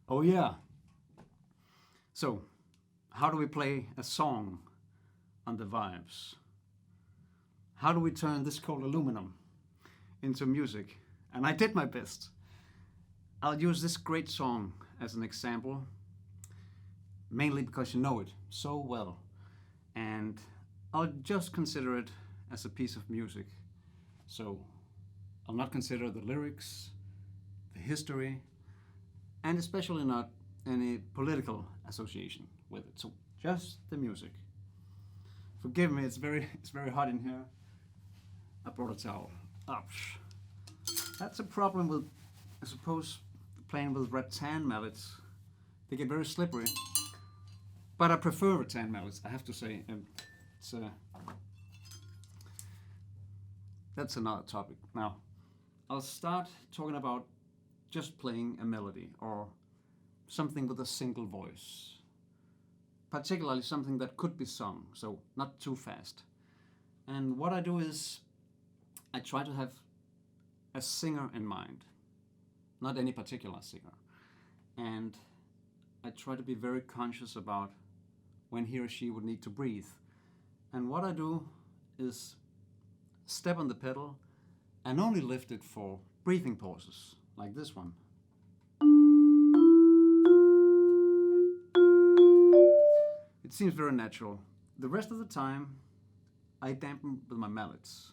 Oh yeah. So, how do we play a song on the vibes? How do we turn this cold aluminum into music? And I did my best. I'll use this great song as an example, mainly because you know it so well. And I'll just consider it as a piece of music. So, I'll not consider the lyrics, the history, and especially not any political association with it. So just the music. Forgive me, it's very hot in here. I brought a towel. Ouch. That's a problem with, I suppose, playing with rattan mallets. They get very slippery. But I prefer rattan mallets, I have to say. That's another topic. Now, I'll start talking about just playing a melody or something with a single voice, particularly something that could be sung, so not too fast. And what I do is I try to have a singer in mind, not any particular singer, and I try to be very conscious about when he or she would need to breathe. And what I do is step on the pedal and only lift it for breathing pauses, like this one. It seems very natural. The rest of the time, I dampen with my mallets.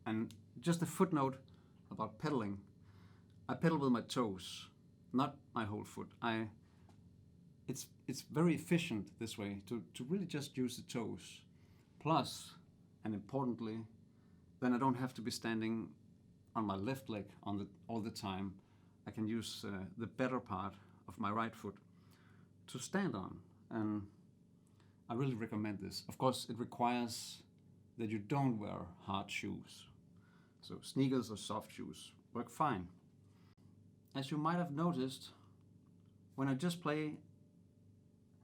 And just a footnote about pedaling. I pedal with my toes, not my whole foot. It's very efficient this way to really just use the toes. Plus, and importantly, then I don't have to be standing on my left leg all the time. I can use the better part of my right foot to stand on. And I really recommend this. Of course, it requires that you don't wear hard shoes. So sneakers or soft shoes work fine. As you might have noticed, when I just play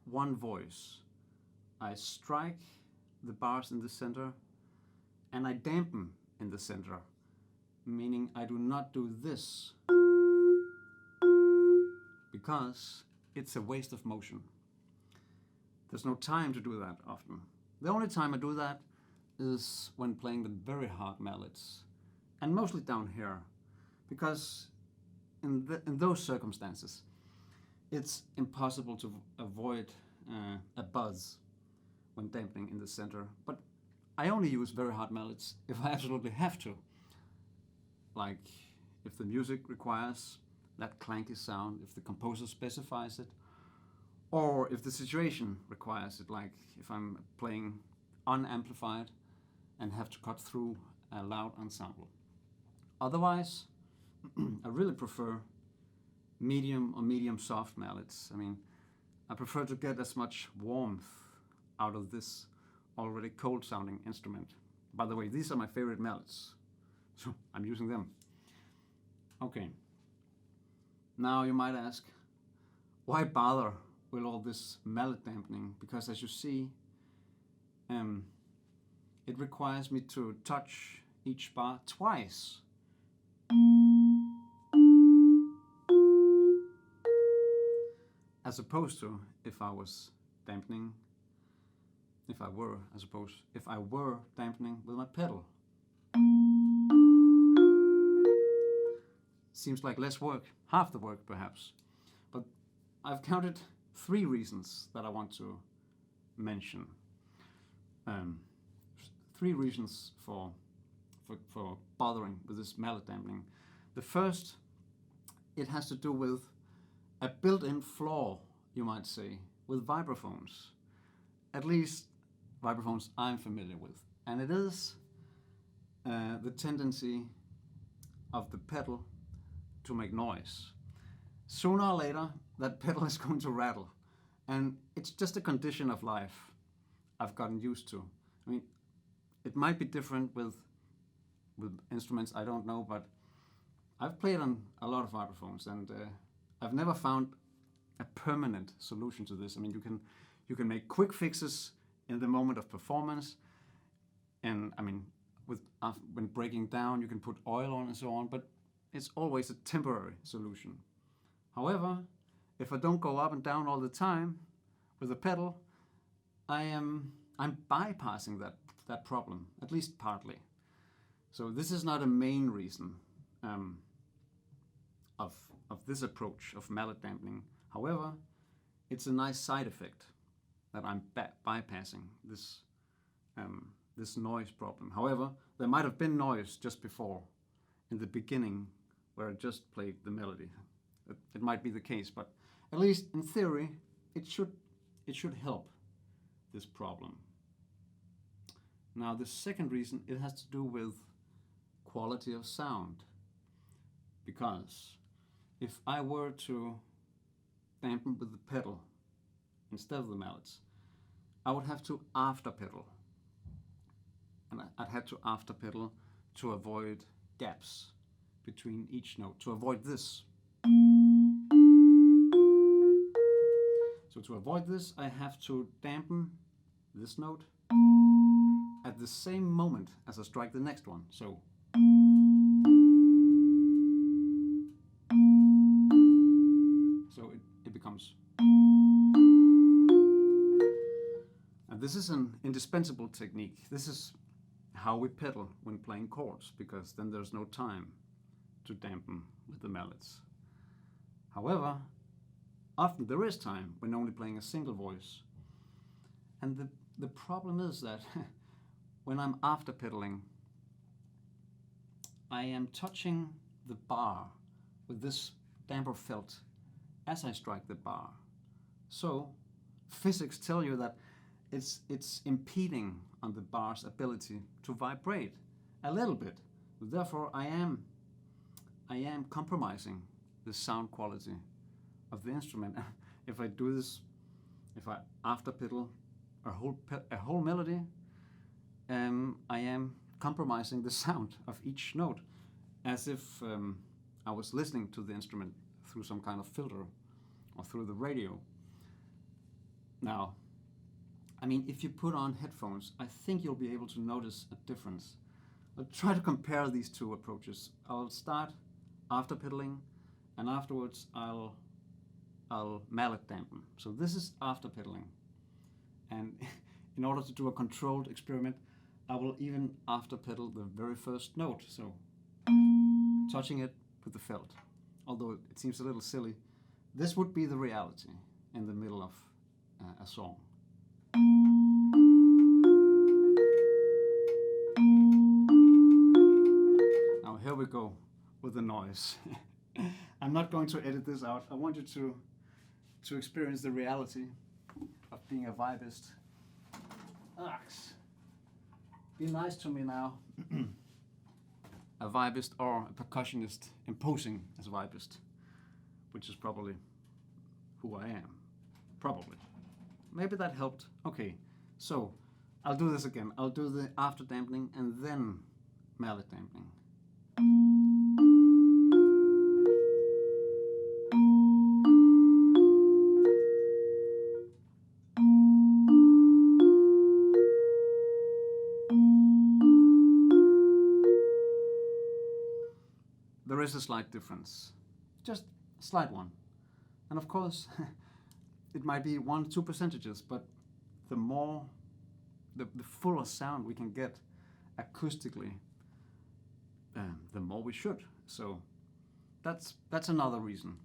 one voice, I strike the bars in the center and I dampen in the center, meaning I do not do this because it's a waste of motion. There's no time to do that often. The only time I do that is when playing with very hard mallets, and mostly down here, because in those circumstances, it's impossible to avoid a buzz when dampening in the center. But I only use very hard mallets if I absolutely have to. Like if the music requires that clanky sound, if the composer specifies it, or if the situation requires it, like if I'm playing unamplified and have to cut through a loud ensemble. Otherwise, I really prefer medium or medium soft mallets. I mean, I prefer to get as much warmth out of this already cold sounding instrument. By the way, these are my favorite mallets, so I'm using them. Okay. Now you might ask, why bother with all this mallet dampening? Because as you see, it requires me to touch each bar twice. As opposed to if I were dampening with my pedal. Seems like less work, half the work perhaps. But I've counted 3 reasons that I want to mention. 3 reasons for bothering with this mallet dampening. The first, it has to do with a built-in flaw, you might say, with vibraphones. At least vibraphones I'm familiar with. And it is the tendency of the pedal to make noise. Sooner or later, that pedal is going to rattle. And it's just a condition of life I've gotten used to. I mean, it might be different with instruments, I don't know, but I've played on a lot of vibraphones, and I've never found a permanent solution to this. I mean, you can make quick fixes in the moment of performance, and I mean, when breaking down, you can put oil on and so on, but it's always a temporary solution. However, if I don't go up and down all the time with the pedal, I'm bypassing that problem, at least partly. So this is not a main reason of this approach of mallet dampening. However, it's a nice side effect that I'm bypassing this this noise problem. However, there might have been noise just before, in the beginning, where I just played the melody. It might be the case, but at least in theory, it should help this problem. Now, the second reason, it has to do with quality of sound. Because if I were to dampen with the pedal instead of the mallets, I would have to after pedal. And I'd have to after pedal to avoid gaps between each note, to avoid this. So to avoid this, I have to dampen this note at the same moment as I strike the next one. So it becomes. And this is an indispensable technique. This is how we pedal when playing chords, because then there's no time to dampen with the mallets. However, often there is time when only playing a single voice. And the problem is that when I'm after pedaling, I am touching the bar with this damper felt as I strike the bar. So physics tell you that it's impeding on the bar's ability to vibrate a little bit. Therefore, I am compromising the sound quality of the instrument. If I do this, if I after pedal a whole melody, I am compromising the sound of each note, as if I was listening to the instrument through some kind of filter or through the radio. Now, I mean, if you put on headphones, I think you'll be able to notice a difference. I'll try to compare these two approaches. I'll start after pedaling, and afterwards I'll mallet dampen. So this is after pedaling. And in order to do a controlled experiment, I will even after pedal the very first note. So touching it with the felt. Although it seems a little silly, this would be the reality in the middle of a song. Now here we go with the noise. I'm not going to edit this out. I want you to experience the reality of being a vibist. Alex, be nice to me now. A vibist or a percussionist imposing as a vibist, which is probably who I am. Probably. Maybe that helped. Okay, so I'll do this again. I'll do the after dampening and then mallet dampening. There is a slight difference, just a slight one. And of course, it might be 1-2 percentages, but the more, the fuller sound we can get acoustically, the more we should. So that's another reason.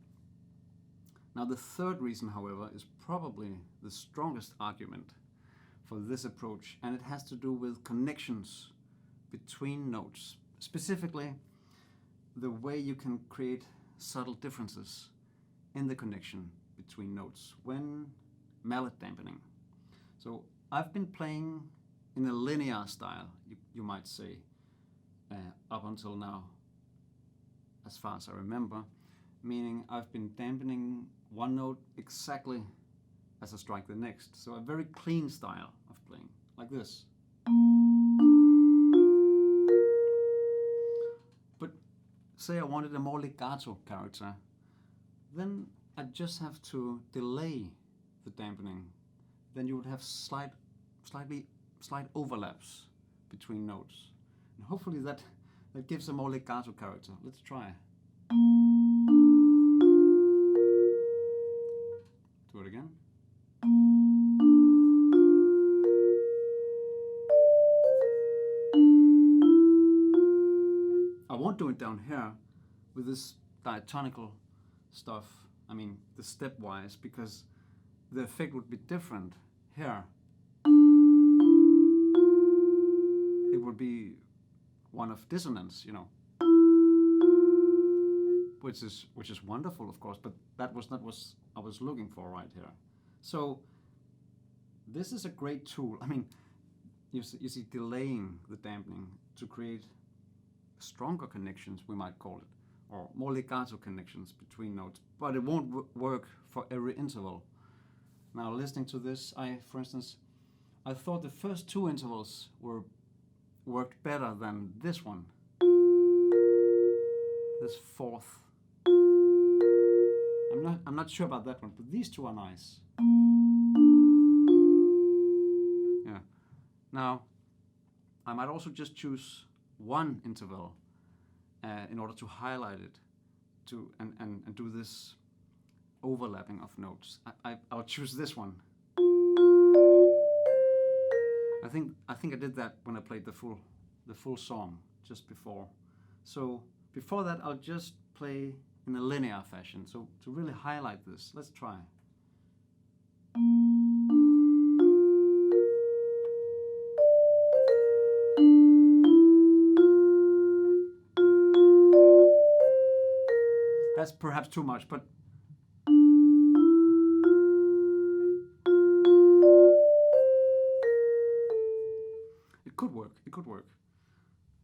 Now the third reason, however, is probably the strongest argument for this approach, and it has to do with connections between notes. Specifically, the way you can create subtle differences in the connection between notes when mallet dampening. So I've been playing in a linear style, you might say, up until now, as far as I remember, meaning I've been dampening one note exactly as I strike the next. So a very clean style of playing, like this. But say I wanted a more legato character, then I just have to delay the dampening. Then you would have slight overlaps between notes. And hopefully that gives a more legato character. Let's try. Do it again. I won't do it down here with this diatonical stuff, I mean the stepwise, because the effect would be different here. It would be one of dissonance, you know, which is wonderful, of course, but that was not what I was looking for right here. So this is a great tool. I mean, you see delaying the dampening to create stronger connections, we might call it, or more legato connections between notes, but it won't work for every interval. Now, listening to this, for instance, I thought the first two intervals worked better than this one, this fourth. I'm not sure about that one, but these two are nice. Yeah. Now, I might also just choose one interval in order to highlight it, and do this overlapping of notes. I'll choose this one. I think I did that when I played the full song just before. So before that, I'll just play in a linear fashion. So to really highlight this, let's try. That's perhaps too much, but it could work. It could work.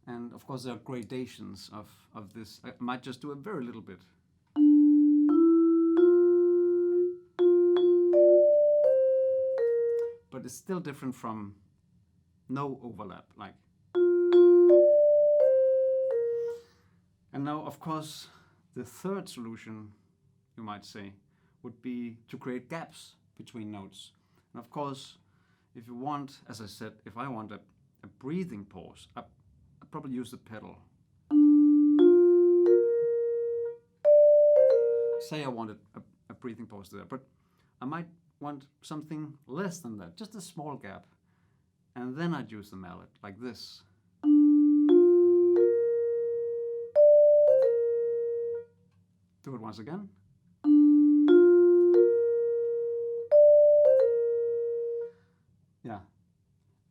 And of course, there are gradations of this. I might just do a very little bit. But it's still different from no overlap, like. And now, of course, the third solution, you might say, would be to create gaps between notes. And of course, if you want, as I said, if I want a breathing pause, I'd probably use the pedal. Say I wanted a breathing pause there, but I might want something less than that, just a small gap. And then I'd use the mallet, like this. Do it once again. Yeah.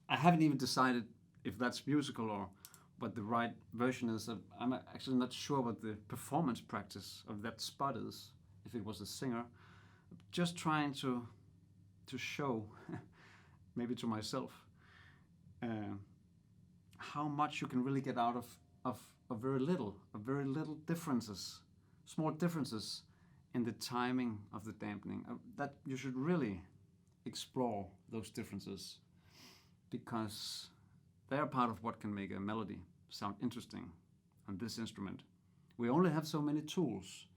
I haven't even decided if that's musical or what the right version is. I'm actually not sure what the performance practice of that spot is, if it was a singer. Just trying to show, maybe to myself, how much you can really get out of very little differences. Small differences in the timing of the dampening. That you should really explore those differences, because they are part of what can make a melody sound interesting on this instrument. We only have so many tools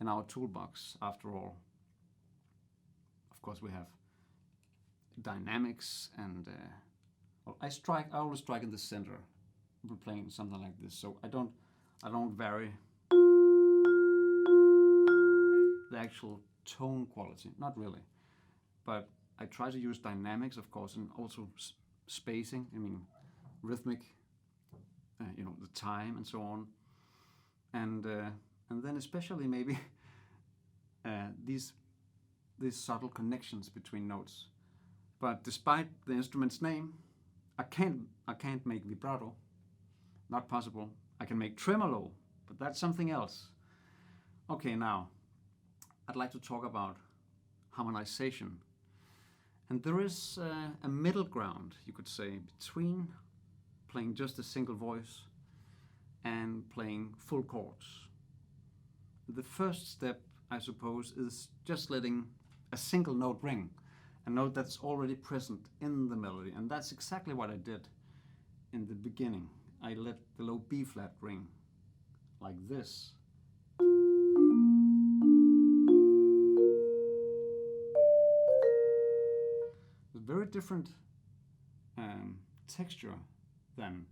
in our toolbox, after all. Of course, we have dynamics and well, I always strike in the center. We're playing something like this, so I don't vary the actual tone quality, not really, but I try to use dynamics, of course, and also spacing. I mean, rhythmic, you know, the time and so on, and then especially maybe these subtle connections between notes. But despite the instrument's name, I can't make vibrato. Not possible. I can make tremolo, but that's something else. Okay, now I'd like to talk about harmonization. And there is a middle ground, you could say, between playing just a single voice and playing full chords. The first step, I suppose, is just letting a single note ring, a note that's already present in the melody. And that's exactly what I did in the beginning. I let the low B flat ring like this. It's very different texture then.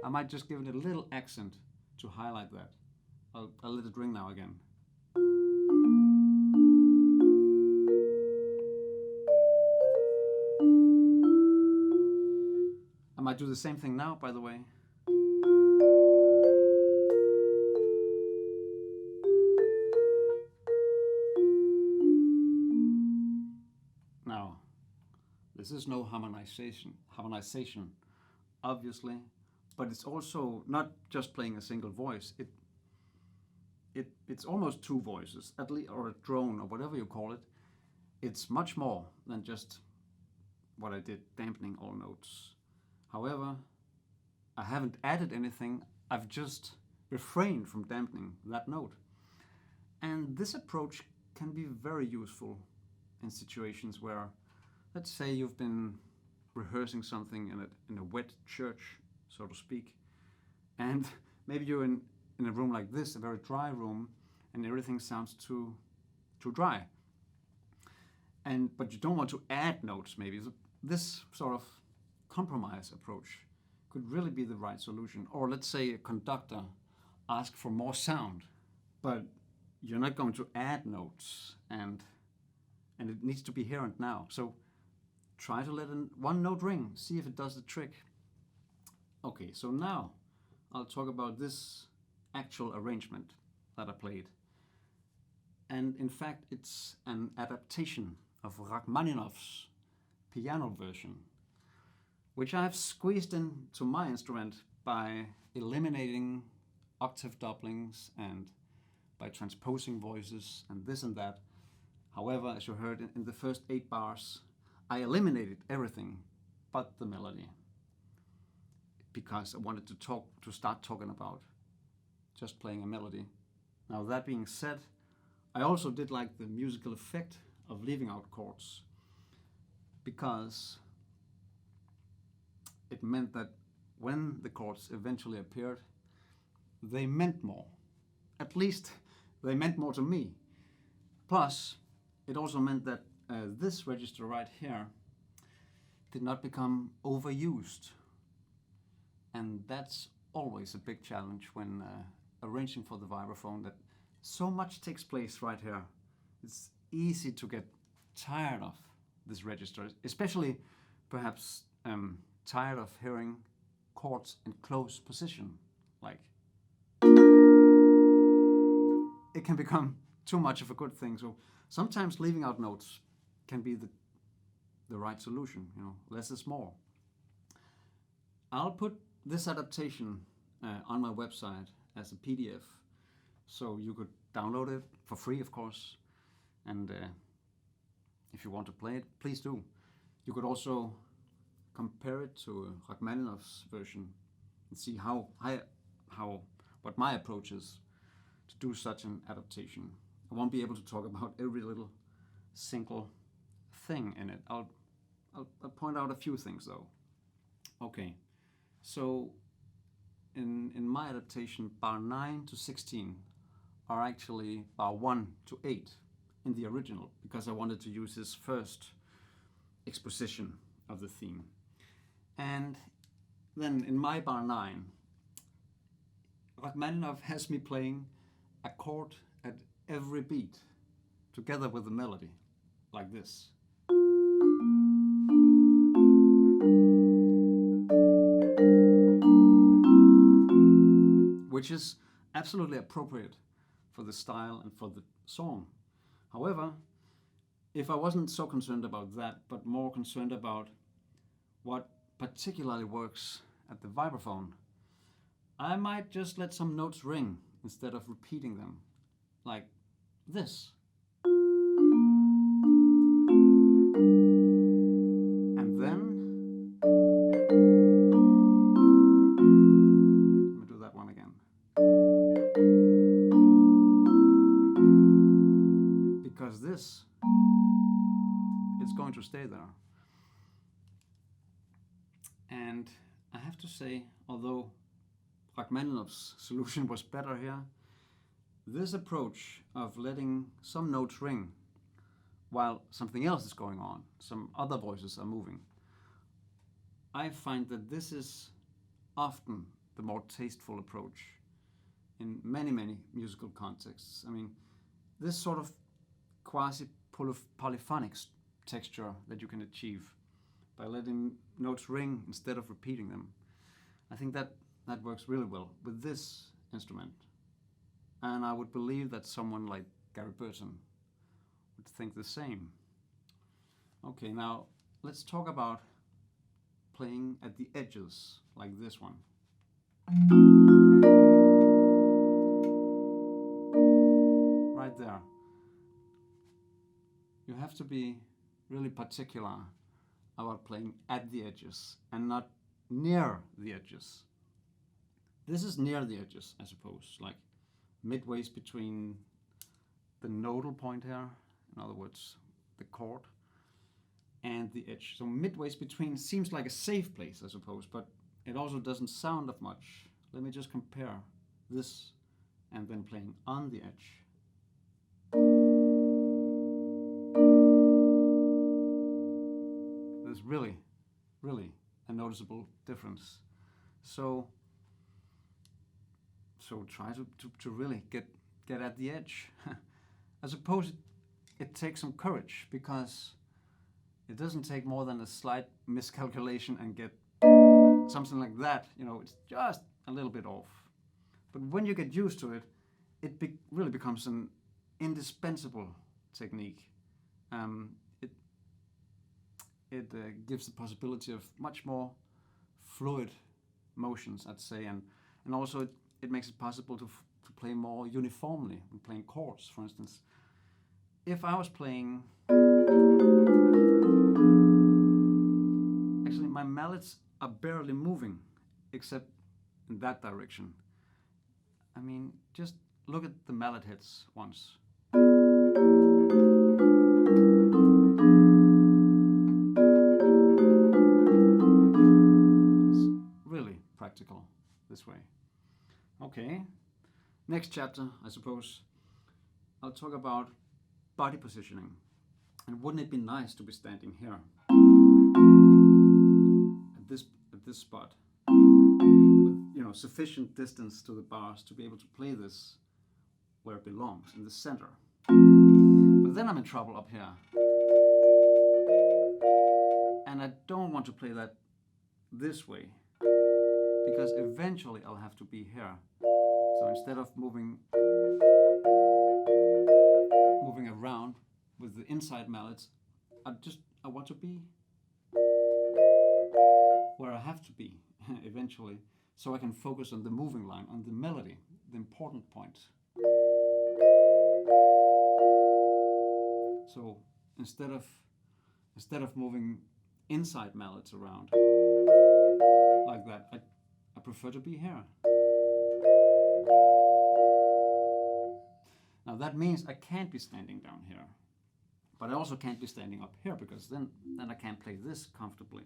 I might just give it a little accent to highlight that. I'll let it ring now again. I might do the same thing now, by the way. Now, this is no harmonization, obviously, but it's also not just playing a single voice. It's almost two voices, at least, or a drone, or whatever you call it. It's much more than just what I did, dampening all notes. However, I haven't added anything. I've just refrained from dampening that note. And this approach can be very useful in situations where, let's say you've been rehearsing something in a wet church, so to speak, and maybe you're in a room like this, a very dry room, and everything sounds too dry. But you don't want to add notes, maybe. So this sort of compromise approach could really be the right solution. Or let's say a conductor asks for more sound, but you're not going to add notes, and it needs to be here and now. So try to let one note ring, see if it does the trick. Okay, so now I'll talk about this actual arrangement that I played. And in fact, it's an adaptation of Rachmaninoff's piano version, which I have squeezed into my instrument by eliminating octave doublings and by transposing voices and this and that. However, as you heard in the first 8 bars, I eliminated everything but the melody, because I wanted to start talking about just playing a melody. Now, that being said, I also did like the musical effect of leaving out chords, because it meant that when the chords eventually appeared, they meant more. At least they meant more to me. Plus, it also meant that this register right here did not become overused. And that's always a big challenge when arranging for the vibraphone, that so much takes place right here. It's easy to get tired of this register, especially perhaps tired of hearing chords in close position. Like, it can become too much of a good thing. So sometimes leaving out notes can be the right solution. You know, less is more. I'll put this adaptation on my website as a PDF, so you could download it for free, of course. And if you want to play it, please do. You could also compare it to Rachmaninoff's version and see what my approach is to do such an adaptation. I won't be able to talk about every little single thing in it. I'll point out a few things though. Okay, so in my adaptation, bar 9 to 16 are actually bar 1 to 8 in the original, because I wanted to use his first exposition of the theme. And then in my bar 9, Rachmaninoff has me playing a chord at every beat together with the melody, like this. Which is absolutely appropriate for the style and for the song. However, if I wasn't so concerned about that, but more concerned about what particularly works at the vibraphone, I might just let some notes ring instead of repeating them, like this. And then, let me do that one again. Because this, it's going to stay there. to say, although Rachmaninoff's solution was better here, this approach of letting some notes ring while something else is going on, some other voices are moving, I find that this is often the more tasteful approach in many, many musical contexts. I mean, this sort of quasi-polyphonic texture that you can achieve by letting notes ring instead of repeating them, I think that works really well with this instrument. And I would believe that someone like Gary Burton would think the same. Okay, now let's talk about playing at the edges, like this one. Right there. You have to be really particular about playing at the edges and not near the edges. This is near the edges, I suppose, like midways between the nodal point here, in other words, the chord, and the edge. So midways between seems like a safe place, I suppose, but it also doesn't sound of much. Let me just compare this and then playing on the edge. There's really, really a noticeable difference. So try to really get at the edge. I suppose it takes some courage, because it doesn't take more than a slight miscalculation and get something like that, you know, it's just a little bit off. But when you get used to it, it really becomes an indispensable technique. It gives the possibility of much more fluid motions, I'd say, and also it makes it possible to play more uniformly when playing chords, for instance. If I was playing, actually my mallets are barely moving except in that direction. I mean, just look at the mallet heads once. It's really practical this way. Okay, next chapter, I suppose, I'll talk about body positioning. And wouldn't it be nice to be standing here at this spot with, you know, sufficient distance to the bars to be able to play this where it belongs, in the center. But then I'm in trouble up here, and I don't want to play that this way, because eventually I'll have to be here. So instead of moving around with the inside mallets, I want to be where I have to be eventually, so I can focus on the moving line, on the melody, the important point. So instead of moving inside mallets around like that, I prefer to be here. Now that means I can't be standing down here, but I also can't be standing up here, because then I can't play this comfortably.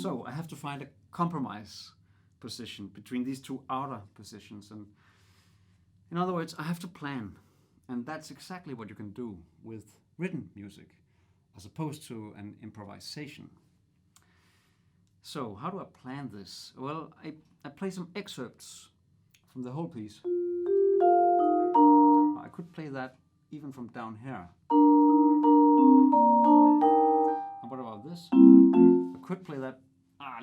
So I have to find a compromise position between these two outer positions, and in other words, I have to plan, and that's exactly what you can do with written music as opposed to an improvisation. So how do I plan this? Well, I play some excerpts from the whole piece. I could play that even from down here. And what about this? I could play that,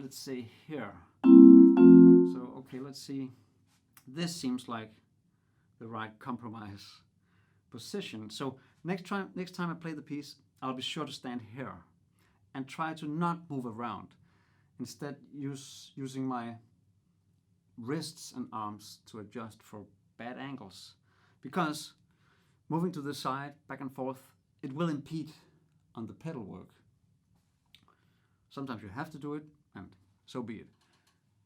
let's say here. So, okay, let's see. This seems like the right compromise position. So next time I play the piece, I'll be sure to stand here and try to not move around. Instead, using my wrists and arms to adjust for bad angles. Because moving to the side, back and forth, it will impede on the pedal work. Sometimes you have to do it, and so be it.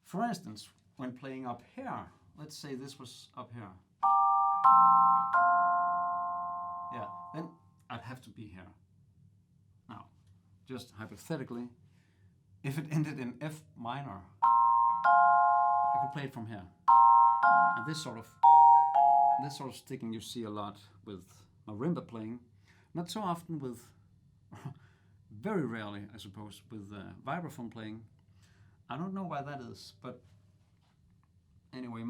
For instance, when playing up here, let's say this was up here. Yeah, then I'd have to be here. Now, just hypothetically, if it ended in F minor, play it from here. And this sort of sticking you see a lot with marimba playing, not so often with, very rarely I suppose, with vibraphone playing. I don't know why that is, but anyway,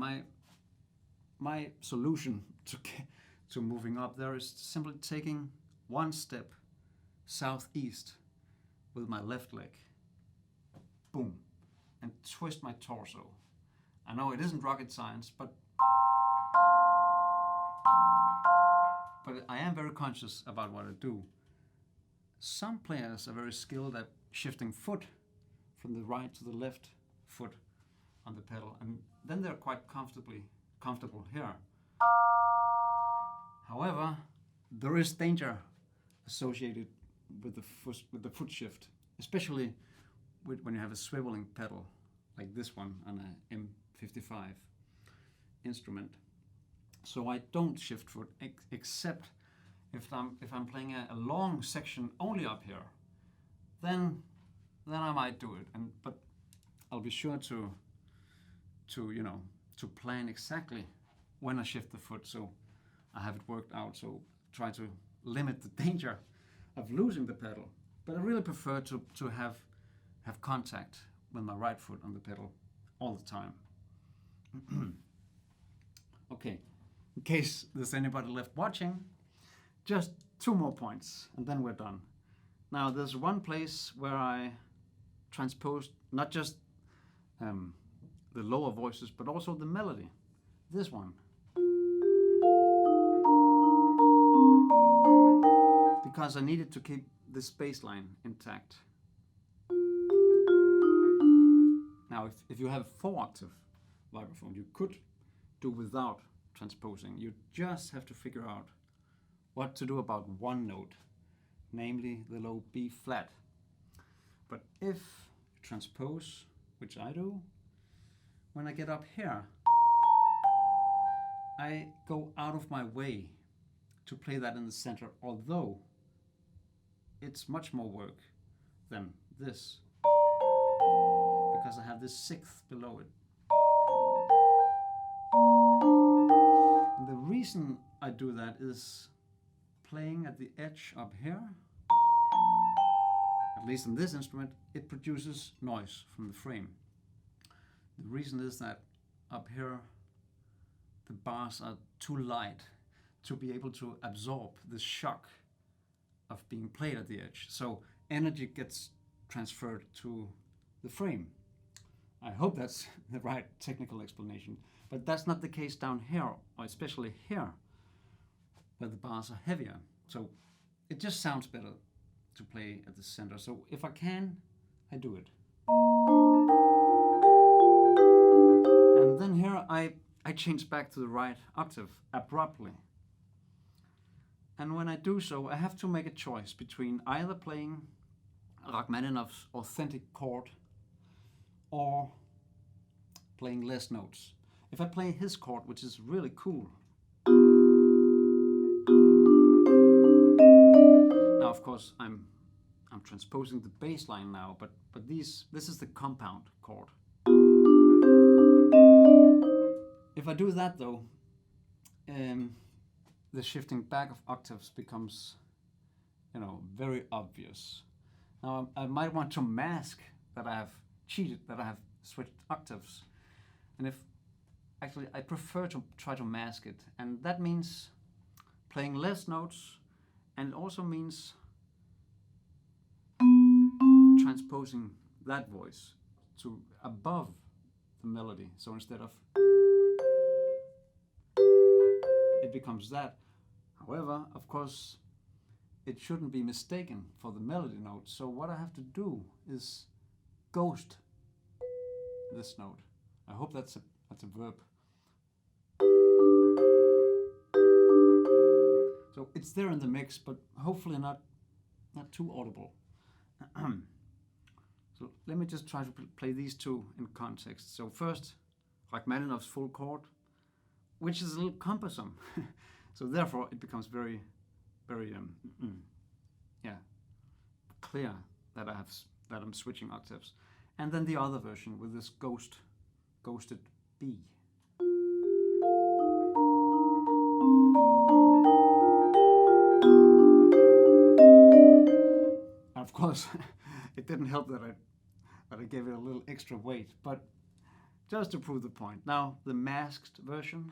my solution to moving up there is simply taking one step southeast with my left leg, boom, and twist my torso. I know it isn't rocket science, but I am very conscious about what I do. Some players are very skilled at shifting foot from the right to the left foot on the pedal, and then they're quite comfortable here. However, there is danger associated with the foot shift, especially when you have a swiveling pedal like this one on a M55 instrument. So I don't shift foot except if I'm playing a long section only up here, then I might do it. But I'll be sure to plan exactly when I shift the foot, so I have it worked out. So try to limit the danger of losing the pedal. But I really prefer to have contact with my right foot on the pedal all the time. Okay, in case there's anybody left watching, just 2 more points and then we're done. Now there's one place where I transposed not just the lower voices but also the melody. This one. Because I needed to keep this bass line intact. Now if you have a 4-octave vibraphone, you could do without transposing. You just have to figure out what to do about one note, namely the low B flat. But if you transpose, which I do, when I get up here, I go out of my way to play that in the center, although it's much more work than this, because I have this 6th below it. And the reason I do that is playing at the edge up here, at least in this instrument, it produces noise from the frame. The reason is that up here the bars are too light to be able to absorb the shock of being played at the edge. So energy gets transferred to the frame. I hope that's the right technical explanation, but that's not the case down here, or especially here, where the bars are heavier. So it just sounds better to play at the center. So if I can, I do it. And then here I change back to the right octave abruptly. And when I do so, I have to make a choice between either playing Rachmaninoff's authentic chord or playing less notes. If I play his chord, which is really cool. Now, of course, I'm transposing the bass line now, but this is the compound chord. If I do that though, the shifting back of octaves becomes, very obvious. Now I might want to mask that I have cheated, that I have switched octaves. And actually I prefer to try to mask it. And that means playing less notes, and it also means transposing that voice to above the melody. So instead of, it becomes that. However, of course, it shouldn't be mistaken for the melody note. So what I have to do is ghost this note. I hope that's a verb. So it's there in the mix, but hopefully not too audible. So let me just try to play these two in context. So first, Rachmaninoff's full chord, which is a little cumbersome. So therefore it becomes very, very clear that I'm switching octaves. And then the other version with this ghosted B. And of course, it didn't help that I gave it a little extra weight, but just to prove the point. Now, the masked version.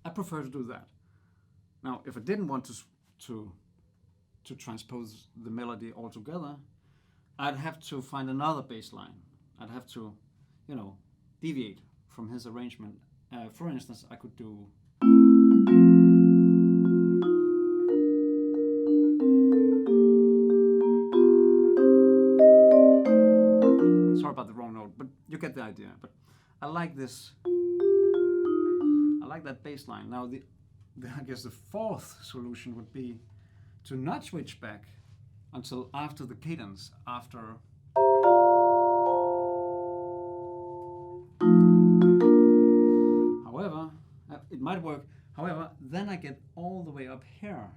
I prefer to do that. Now, if I didn't want to transpose the melody altogether, I'd have to find another bass line. I'd have to, you know, deviate from his arrangement. For instance, I could do sorry about the wrong note, but you get the idea. But I like this. I like that bass line. Now, I guess the fourth solution would be to not switch back until after the cadence, after however, it might work. However, then I get all the way up here.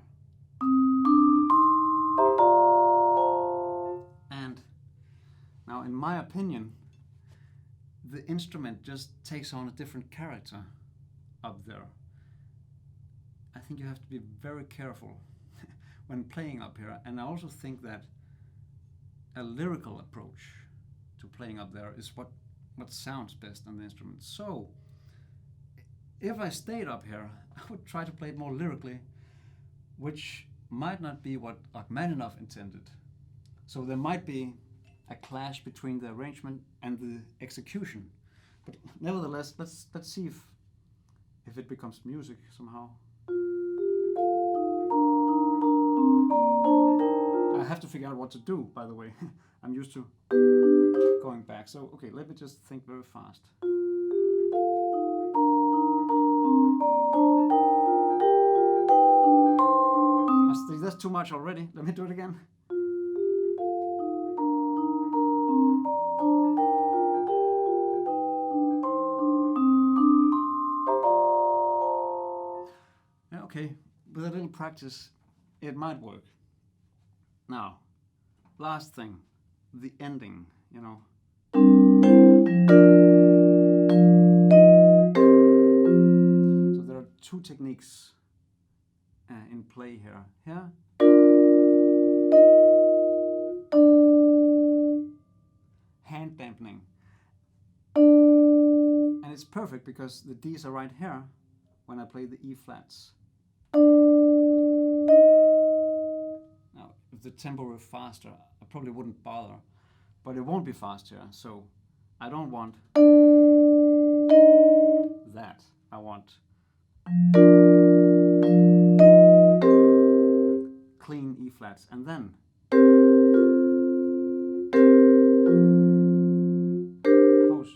And now, in my opinion, the instrument just takes on a different character up there. I think you have to be very careful when playing up here. And I also think that a lyrical approach to playing up there is what sounds best on the instrument. So if I stayed up here, I would try to play it more lyrically, which might not be what Rachmaninoff intended. So there might be a clash between the arrangement and the execution. But nevertheless, let's see if it becomes music somehow. I have to figure out what to do, by the way. I'm used to going back. So, okay, let me just think very fast. I think that's too much already. Let me do it again. Yeah, okay, with a little practice, it might work. Now, last thing, the ending, you know. So there are two techniques in play here. Here, hand dampening. And it's perfect because the Ds are right here when I play the E flats. Now, if the tempo were faster, I probably wouldn't bother, but it won't be fast here, so I don't want that. I want clean E flats, and then pause.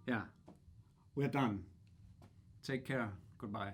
Yeah, we're done. Take care. Goodbye.